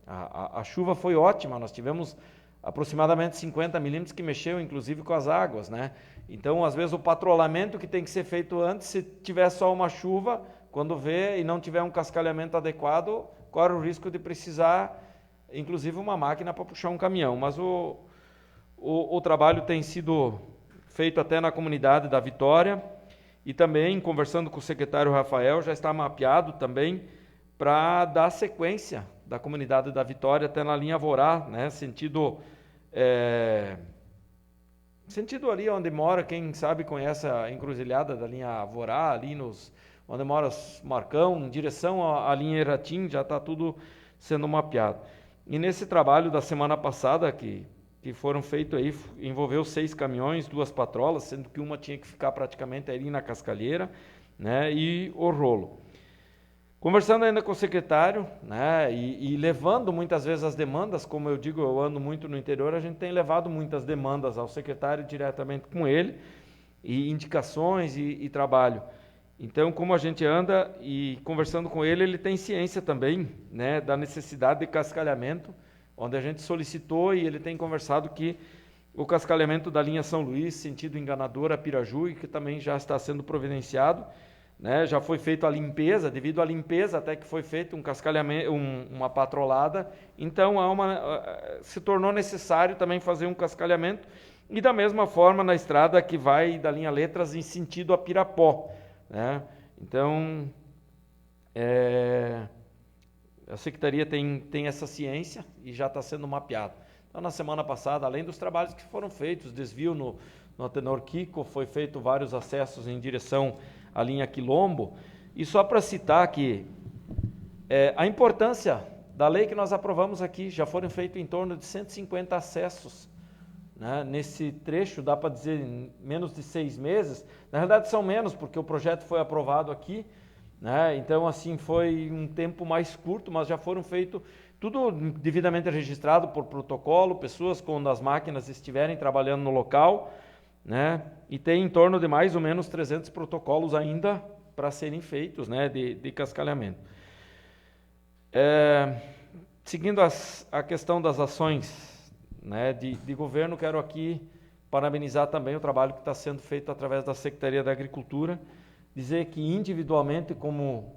Speaker 2: A chuva foi ótima, nós tivemos aproximadamente 50 milímetros que mexeu, inclusive, com as águas, Então, às vezes, o patrulhamento que tem que ser feito antes, se tiver só uma chuva, quando vê e não tiver um cascalhamento adequado, corre o risco de precisar, inclusive, uma máquina para puxar um caminhão. Mas o trabalho tem sido feito até na comunidade da Vitória E também, conversando com o secretário Rafael, já está mapeado também para dar sequência da comunidade da Vitória até na linha Vorá, né? Sentido ali onde mora, quem sabe conhece a encruzilhada da linha Vorá, ali onde mora os Marcão, em direção à linha Eratim, já está tudo sendo mapeado. E nesse trabalho da semana passada, que foram feitos aí, envolveu 6 caminhões, 2 patrolas, sendo que uma tinha que ficar praticamente ali na Cascalheira, né, e o rolo. Conversando ainda com o secretário, né, e levando muitas vezes as demandas, como eu digo, eu ando muito no interior, a gente tem levado muitas demandas ao secretário diretamente com ele, e indicações e trabalho. Então, como a gente anda e conversando com ele, ele tem ciência também, né, da necessidade de cascalhamento, onde a gente solicitou e ele tem conversado que o cascalhamento da linha São Luís, sentido Enganadora, Piraju, que também já está sendo providenciado, né, já foi feita a limpeza, devido à limpeza até que foi feito um cascalhamento, uma patrolada, então se tornou necessário também fazer um cascalhamento, e da mesma forma na estrada que vai da linha Letras em sentido a Pirapó, né? Então, a Secretaria tem essa ciência e já está sendo mapeado. Então, na semana passada, além dos trabalhos que foram feitos, desvio no Atenor Kiko, foi feito vários acessos em direção à linha Quilombo, e só para citar que a importância da lei que nós aprovamos aqui, já foram feitos em torno de 150 acessos, né, nesse trecho, dá para dizer em menos de 6 meses, na realidade são menos, porque o projeto foi aprovado aqui, né, então assim foi um tempo mais curto, mas já foram feitos, tudo devidamente registrado por protocolo, pessoas quando as máquinas estiverem trabalhando no local, né, e tem em torno de mais ou menos 300 protocolos ainda para serem feitos, né, de cascalhamento. Seguindo a questão das ações, né, de governo, quero aqui parabenizar também o trabalho que está sendo feito através da Secretaria da Agricultura, dizer que individualmente, como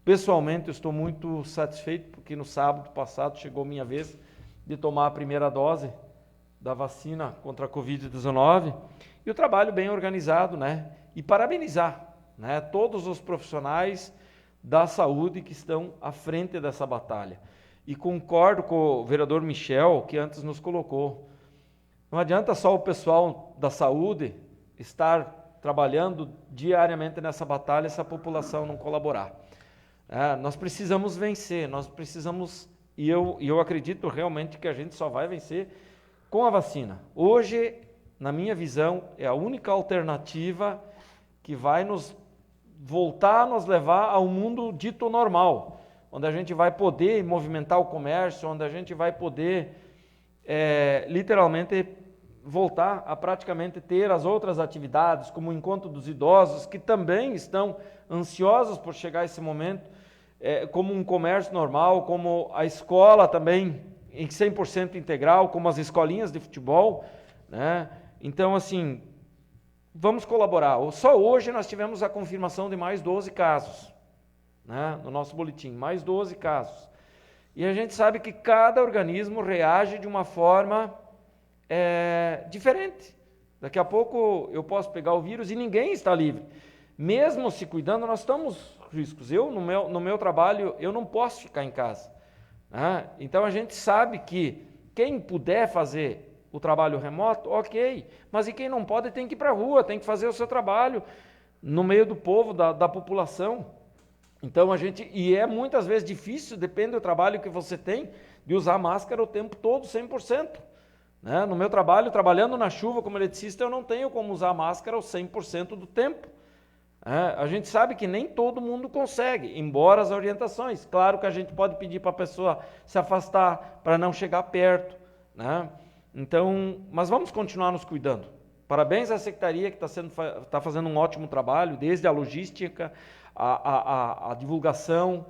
Speaker 2: pessoalmente, eu estou muito satisfeito, porque no sábado passado chegou minha vez de tomar a primeira dose da vacina contra a Covid-19, e o trabalho bem organizado, né, e parabenizar, né, todos os profissionais da saúde que estão à frente dessa batalha. E concordo com o vereador Michel, que antes nos colocou. Não adianta só o pessoal da saúde estar trabalhando diariamente nessa batalha se a população não colaborar. Nós precisamos vencer, nós precisamos, e eu acredito realmente que a gente só vai vencer com a vacina. Hoje, na minha visão, é a única alternativa que vai voltar a nos levar ao mundo dito normal, onde a gente vai poder movimentar o comércio, onde a gente vai poder literalmente voltar a praticamente ter as outras atividades, como o encontro dos idosos, que também estão ansiosos por chegar a esse momento, como um comércio normal, como a escola também em 100% integral, como as escolinhas de futebol, né? Então, assim, vamos colaborar. Só hoje nós tivemos a confirmação de mais 12 casos, né, no nosso boletim, mais 12 casos. E a gente sabe que cada organismo reage de uma forma diferente. Daqui a pouco eu posso pegar o vírus e ninguém está livre. Mesmo se cuidando, nós estamos riscos. Eu, no meu trabalho, eu não posso ficar em casa, né? Então a gente sabe que quem puder fazer o trabalho remoto, ok, mas e quem não pode tem que ir para a rua, tem que fazer o seu trabalho no meio do povo, da população. Então e é muitas vezes difícil, depende do trabalho que você tem, de usar máscara o tempo todo, 100%. Né? No meu trabalho, trabalhando na chuva como eletricista, eu não tenho como usar máscara o 100% do tempo. A gente sabe que nem todo mundo consegue, embora as orientações. Claro que a gente pode pedir para a pessoa se afastar, para não chegar perto, né? Então, mas vamos continuar nos cuidando. Parabéns à Secretaria que está fazendo um ótimo trabalho, desde a logística, a divulgação,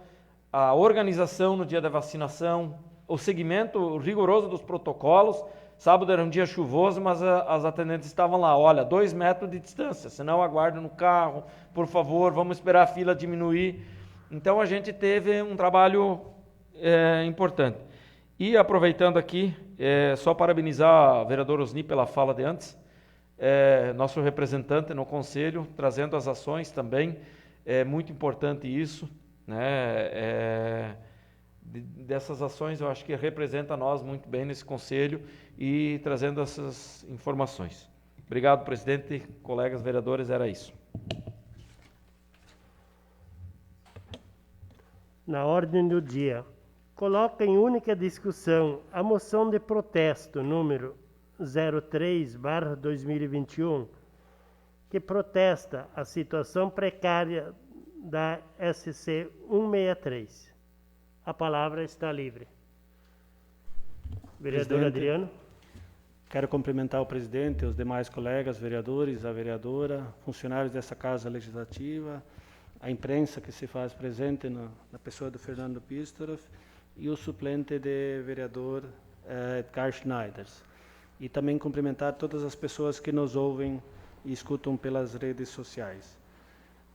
Speaker 2: a organização no dia da vacinação, o seguimento rigoroso dos protocolos. Sábado era um dia chuvoso, mas as atendentes estavam lá, olha, 2 metros de distância, senão aguarde no carro, por favor, vamos esperar a fila diminuir. Então a gente teve um trabalho importante. E aproveitando aqui, só parabenizar a vereadora Osni pela fala de antes, nosso representante no Conselho, trazendo as ações também. É muito importante isso, né? Dessas ações eu acho que representa nós muito bem nesse Conselho e trazendo essas informações. Obrigado, presidente, colegas vereadores, era isso.
Speaker 1: Na ordem do dia, coloca em única discussão a moção de protesto número 03/2021, que protesta a situação precária da SC 163. A palavra está livre. Vereador
Speaker 5: Presidente,
Speaker 1: Adriano.
Speaker 5: Quero cumprimentar o presidente, os demais colegas, vereadores, a vereadora, funcionários dessa Casa Legislativa, a imprensa que se faz presente na pessoa do Fernando Pistorff e o suplente de vereador Edgar Schneider. E também cumprimentar todas as pessoas que nos ouvem e escutam pelas redes sociais.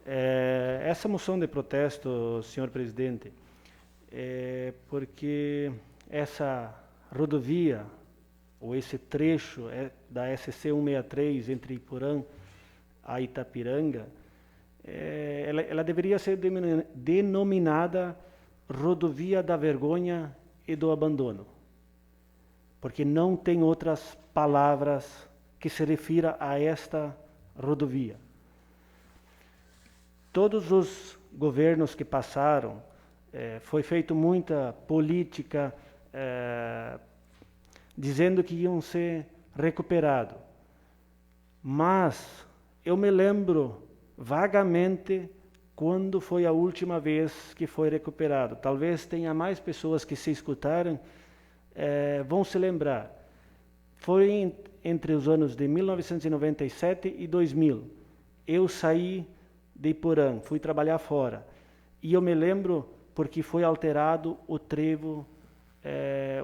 Speaker 5: Essa moção de protesto, senhor presidente, porque essa rodovia, ou esse trecho da SC 163 entre Iporã a Itapiranga, ela deveria ser denominada rodovia da vergonha e do abandono, porque não tem outras palavras que se refira a esta rodovia. Todos os governos que passaram, foi feita muita política dizendo que iam ser recuperados. Mas eu me lembro vagamente quando foi a última vez que foi recuperado. Talvez tenha mais pessoas que se escutaram, vão se lembrar. Foi entre os anos de 1997 e 2000. Eu saí de Iporã, fui trabalhar fora. E eu me lembro porque foi alterado o trevo,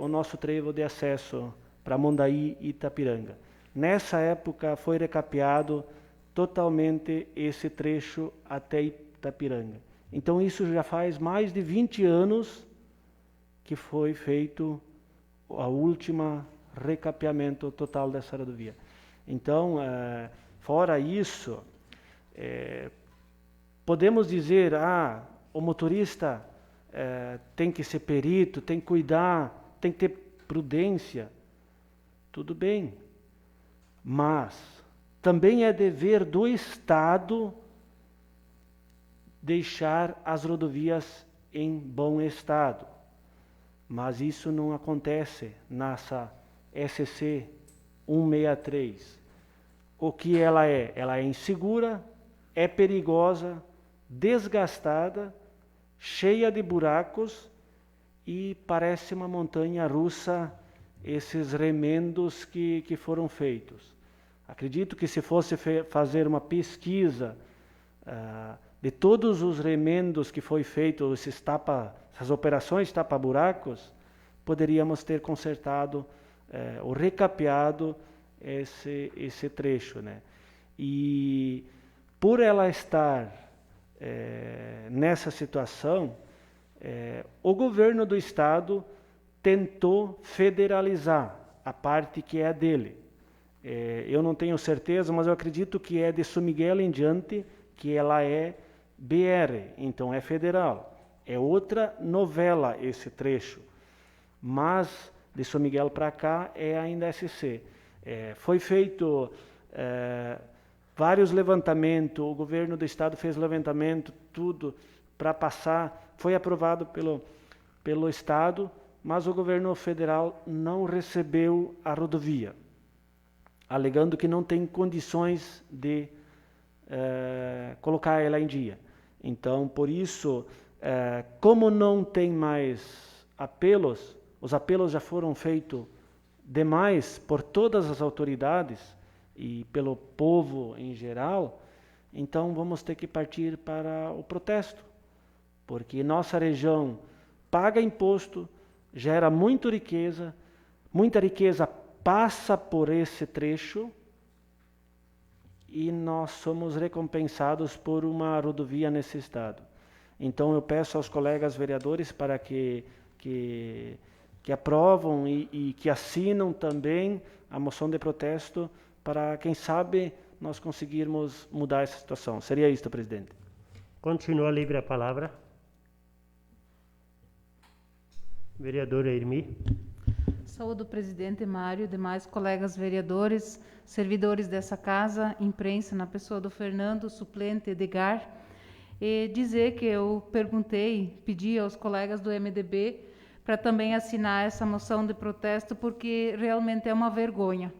Speaker 5: o nosso trevo de acesso para Mondaí e Itapiranga. Nessa época foi recapeado totalmente esse trecho até Itapiranga. Então isso já faz mais de 20 anos que foi feito a última recapeamento total dessa rodovia. Então, fora isso, podemos dizer, o motorista tem que ser perito, tem que cuidar, tem que ter prudência. Tudo bem, mas também é dever do Estado deixar as rodovias em bom estado. Mas isso não acontece nessa SC 163. O que ela é? Ela é insegura, é perigosa, desgastada, cheia de buracos e parece uma montanha russa esses remendos que foram feitos. Acredito que se fosse fazer uma pesquisa de todos os remendos que foi feito, essas operações tapa-buracos, poderíamos ter consertado ou recapeado esse trecho, né? E por ela estar nessa situação, o governo do estado tentou federalizar a parte que é dele. Eu não tenho certeza, mas eu acredito que é de São Miguel em diante, que ela é BR, então é federal. É outra novela esse trecho, mas de São Miguel para cá é ainda SC. Foi feito vários levantamentos, o governo do estado fez levantamento, tudo para passar, foi aprovado pelo estado, mas o governo federal não recebeu a rodovia, alegando que não tem condições de colocar ela em dia. Então, por isso, como não tem mais apelos, os apelos já foram feitos demais por todas as autoridades e pelo povo em geral, então vamos ter que partir para o protesto, porque nossa região paga imposto, gera muita riqueza passa por esse trecho e nós somos recompensados por uma rodovia nesse estado. Então eu peço aos colegas vereadores para que aprovam e que assinam também a moção de protesto para, quem sabe, nós conseguirmos mudar essa situação. Seria isto, presidente.
Speaker 1: Continua livre a palavra. Vereadora Irmi.
Speaker 6: Saúdo o presidente Mário, demais colegas vereadores, servidores dessa casa, imprensa, na pessoa do Fernando, suplente Edgar, e dizer que eu pedi aos colegas do MDB para também assinar essa moção de protesto, porque realmente é uma vergonha.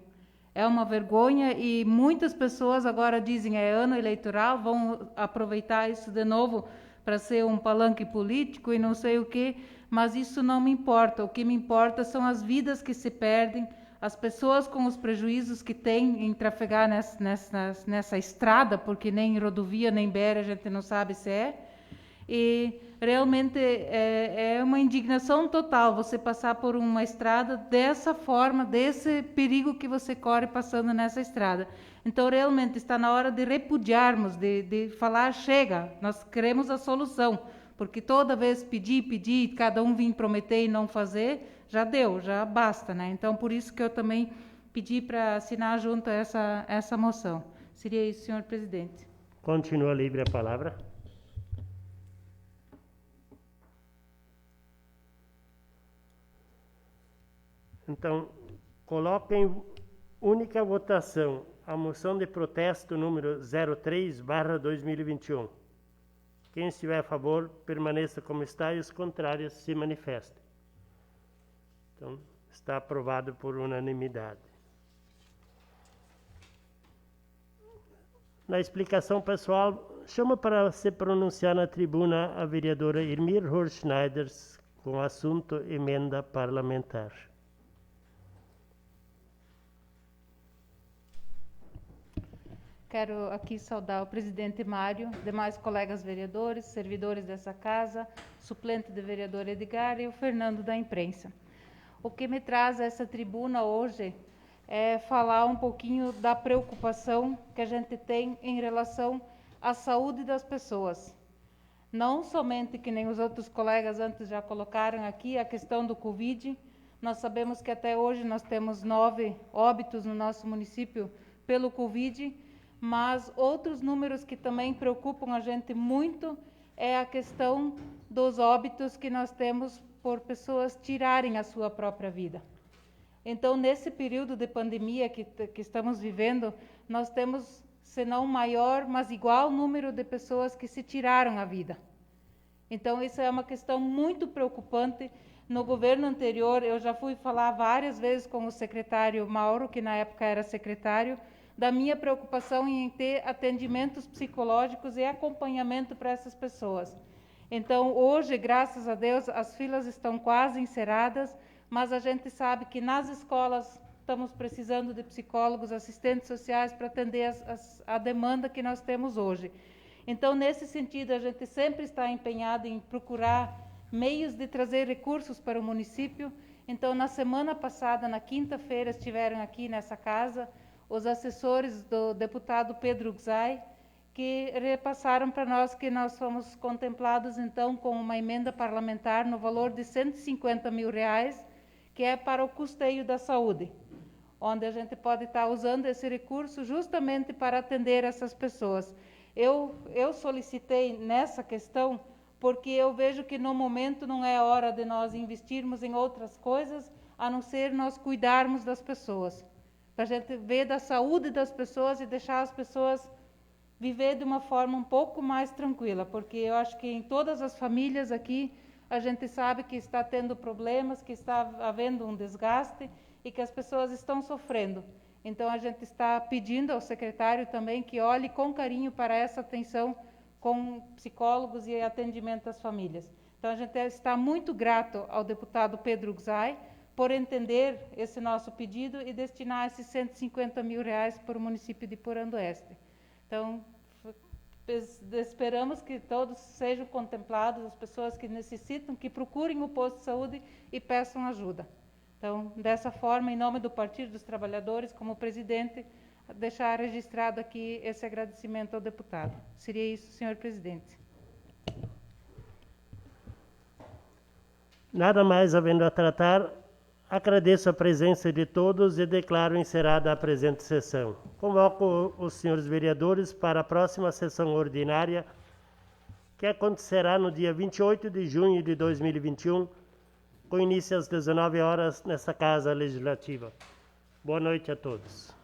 Speaker 6: É uma vergonha e muitas pessoas agora dizem é ano eleitoral, vão aproveitar isso de novo para ser um palanque político e não sei o quê, mas isso não me importa. O que me importa são as vidas que se perdem, as pessoas com os prejuízos que têm em trafegar nessa estrada, porque nem rodovia nem BR a gente não sabe se é. E realmente é uma indignação total você passar por uma estrada dessa forma, desse perigo que você corre passando nessa estrada. Então, realmente, está na hora de repudiarmos, de falar, chega, nós queremos a solução, porque toda vez pedir, cada um vir prometer e não fazer, já deu, já basta, né? Então, por isso que eu também pedi para assinar junto a essa moção. Seria isso, senhor presidente.
Speaker 1: Continua livre a palavra. Então, coloco em única votação a moção de protesto número 03/2021. Quem estiver a favor, permaneça como está e os contrários se manifestem. Então, está aprovado por unanimidade. Na explicação pessoal, chamo para se pronunciar na tribuna a vereadora Irmir Horschneider com o assunto emenda parlamentar.
Speaker 6: Quero aqui saudar o presidente Mário, demais colegas vereadores, servidores dessa casa, suplente do vereador Edgar e o Fernando da imprensa. O que me traz a essa tribuna hoje é falar um pouquinho da preocupação que a gente tem em relação à saúde das pessoas. Não somente, que nem os outros colegas antes já colocaram aqui, a questão do Covid. Nós sabemos que até hoje nós temos 9 óbitos no nosso município pelo Covid, mas outros números que também preocupam a gente muito é a questão dos óbitos que nós temos por pessoas tirarem a sua própria vida. Então, nesse período de pandemia que estamos vivendo, nós temos, se não maior, mas igual número de pessoas que se tiraram a vida. Então, isso é uma questão muito preocupante. No governo anterior, eu já fui falar várias vezes com o secretário Mauro, que na época era secretário, da minha preocupação em ter atendimentos psicológicos e acompanhamento para essas pessoas. Então, hoje, graças a Deus, as filas estão quase encerradas, mas a gente sabe que nas escolas estamos precisando de psicólogos, assistentes sociais para atender a demanda que nós temos hoje. Então, nesse sentido, a gente sempre está empenhado em procurar meios de trazer recursos para o município. Então, na semana passada, na quinta-feira, estiveram aqui nessa casa os assessores do deputado Pedro Gzai, que repassaram para nós que nós fomos contemplados, então, com uma emenda parlamentar no valor de R$150 mil, que é para o custeio da saúde, onde a gente pode estar usando esse recurso justamente para atender essas pessoas. Eu solicitei nessa questão porque eu vejo que no momento não é hora de nós investirmos em outras coisas, a não ser nós cuidarmos das pessoas, para a gente ver da saúde das pessoas e deixar as pessoas viver de uma forma um pouco mais tranquila, porque eu acho que em todas as famílias aqui a gente sabe que está tendo problemas, que está havendo um desgaste e que as pessoas estão sofrendo. Então a gente está pedindo ao secretário também que olhe com carinho para essa atenção com psicólogos e atendimento às famílias. Então a gente está muito grato ao deputado Pedro Gzai por entender esse nosso pedido e destinar esses R$150 mil para o município de Porã do Oeste. Então, esperamos que todos sejam contemplados, as pessoas que necessitam, que procurem o posto de saúde e peçam ajuda. Então, dessa forma, em nome do Partido dos Trabalhadores, como presidente, deixar registrado aqui esse agradecimento ao deputado. Seria isso, senhor presidente.
Speaker 1: Nada mais havendo a tratar, Agradeço a presença de todos e declaro encerrada a presente sessão. Convoco os senhores vereadores para a próxima sessão ordinária, que acontecerá no dia 28 de junho de 2021, com início às 19 horas nesta Casa Legislativa. Boa noite a todos.